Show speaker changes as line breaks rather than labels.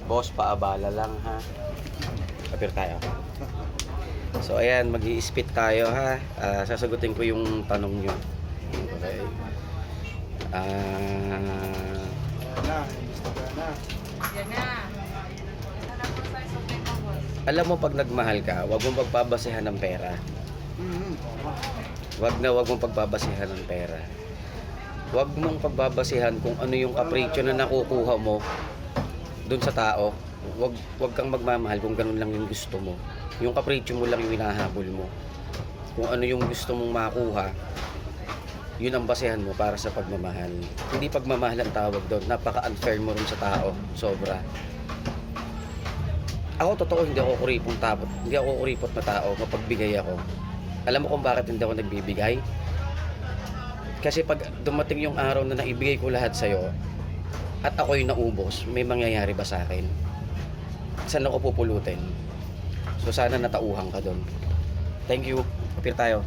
Boss, paabala lang ha. Kapir tayo. So ayan, mag-i-spit tayo ha. Sasagutin ko yung tanong nyo. Okay.
Yan na.
Alam mo, pag nagmahal ka, wag mong pagbabasehan ng pera. Wag mong pagbabasehan ng pera. Wag mong pagbabasehan kung ano yung kapritsyo na nakukuha mo dun sa tao. Wag kang magmamahal kung ganun lang yung gusto mo. Yung kapritsyo mo lang yung hinahabol mo. Kung ano yung gusto mong makuha, yun ang basehan mo para sa pagmamahal. Hindi pagmamahal ang tawag doon. Napaka-unfair mo rin sa tao. Sobra. Ako totoo, hindi ako kuripot na tao. Mapagbigay ako. Alam mo kung bakit hindi ako nagbibigay? Kasi pag dumating yung araw na naibigay ko lahat sa'yo at ako'y naubos, may mangyayari ba sa akin? Saan ako pupulutin? So sana natauhan ka doon. Thank you. Kapir tayo.